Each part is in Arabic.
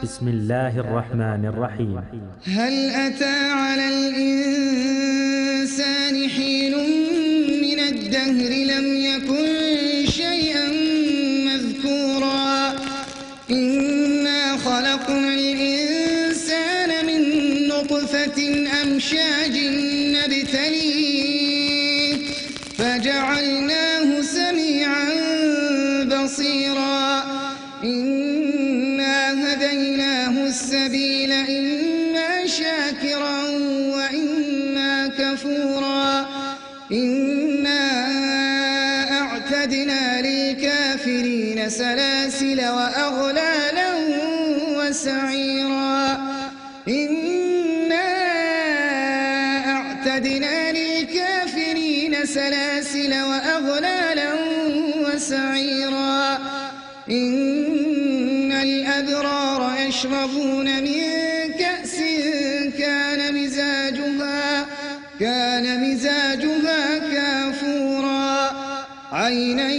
بسم الله الرحمن الرحيم. هل أتى على الإنسان حين من الدهر لم يكن شيئا مذكورا إنا خلقنا الإنسان من نطفة أمشاج نبتليه فجعلناه سميعا بصيرا إنا هديناه السبيل إما شاكرا وإما كفورا إنا أعتدنا للكافرين سلاسل وأغلالا وسعيرا إنا أعتدنا للكافرين سلاسل وأغلالا وسعيرا إن الأبرار يشربون من كأس كان مزاجها كافورا عينا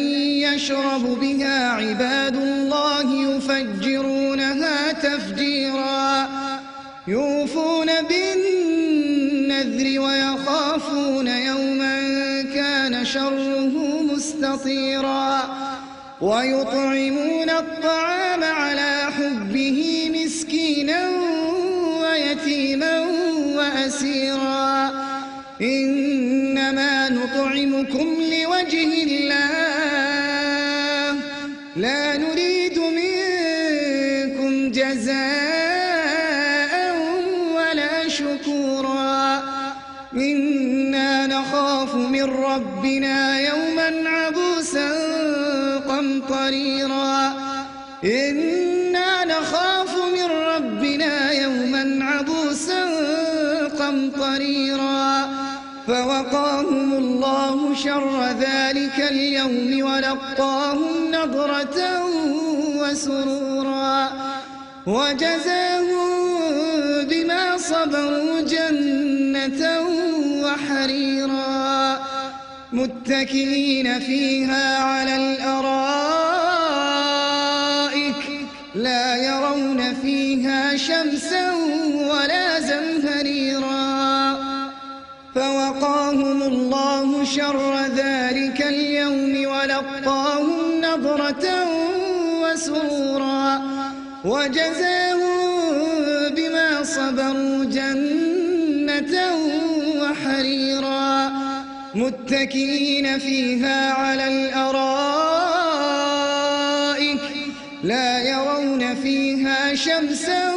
يشرب بها عباد الله يفجرونها تفجيرا يوفون بالنذر ويخافون يوما كان شره مستطيرا ويطعمون الطعام على حبه مسكينا ويتيما وأسيرا إنما نطعمكم لوجه الله لا نريد منكم جزاء ولا شكورا إنا نخاف من ربنا يوما عبوسا قمطريرا إنا نخاف من ربنا يوما عبوسا قمطريرا فوقاهم الله شر ذلك اليوم ولقاهم نضرة وسرورا وجزاهم بما صبروا جنة وحريرا متكئين فيها على الأرائك لا يرون فيها شمسا ولا زمهريرا فوقاهم الله شر ذلك اليوم ولقاهم نضرة وسرورا وجزاهم بما صبروا جنة وحريرا متكئين فيها على الأرائك لا يرون فيها شمسا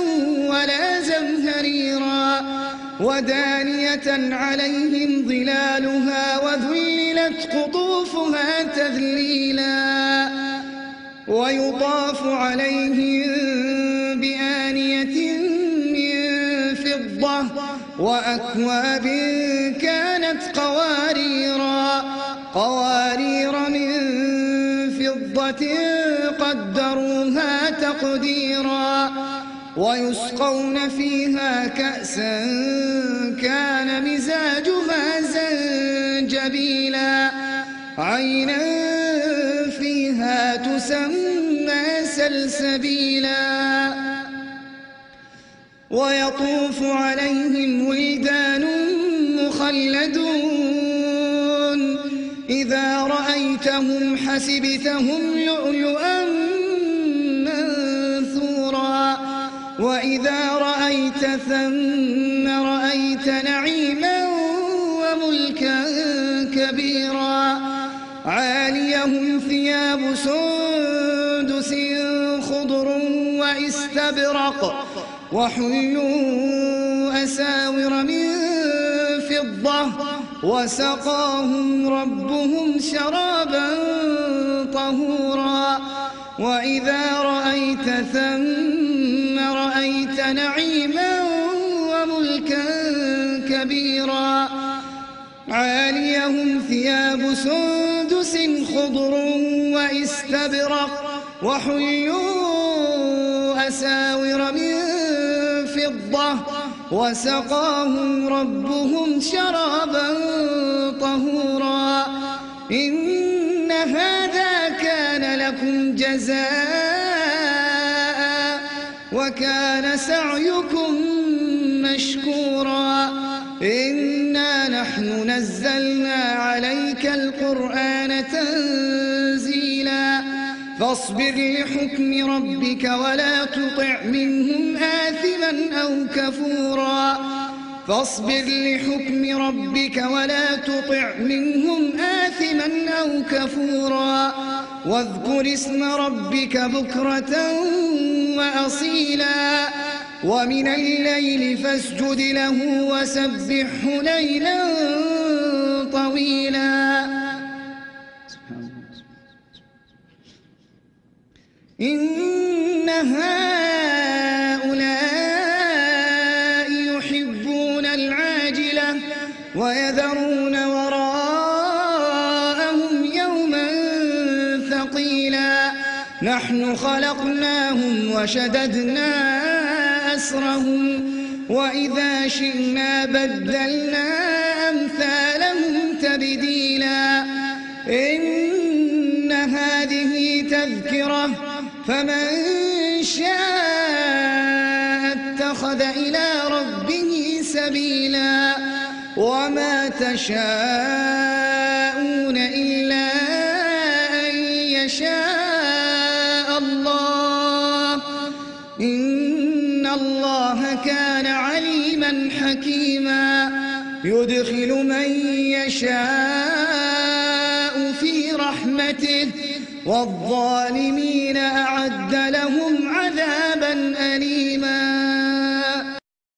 ولا زمهريرا ودانية عليهم ظلالها وذللت قطوفها تذليلا ويطاف عليهم بآنية من فضة وأكواب كانت قوارير من فضة قدروها تقديرا ويسقون فيها كأسا كان مزاجها زنجبيلا عينا فيها تسمى سلسبيلا ويطوف عليهم ولدان مخلدون إذا رأيتهم حسبتهم لؤلؤا منثورا وإذا رأيت ثم رأيت نعيما وملكا كبيرا عاليهم ثياب سندس خضر واستبرق وحلوا أساور من فضة وسقاهم ربهم شرابا طهورا وإذا رأيت ثم رأيت نعيما وملكا كبيرا عاليهم ثياب سندس خضر واستبرق وحلوا أساور من فضة وسقاهم ربهم شرابا طهورا إن هذا كان لكم جزاء وكان سعيكم مشكورا إنا نحن نزلنا عليك القرآن تنزيلا فاصبر لحكم ربك ولا تطع منهم آثما أو كفورا فاصبر لحكم ربك ولا تطع منهم آثما أو كفورا واذكر اسم ربك بكرة وأصيلا ومن الليل فاسجد له وسبحه ليلا طويلا إن هؤلاء يحبون العاجلة ويذرون وراءهم يوما ثقيلا نحن خلقناهم وشددنا أسرهم وإذا شئنا بدلنا أمثالهم تبديلا إن هذه تذكرة فمن شاء اتخذ إلى ربه سبيلا وما تشاءون إلا أن يشاء الله إن الله كان عليما حكيما يدخل من يشاء في رحمته والظالمين أعد لهم عذابا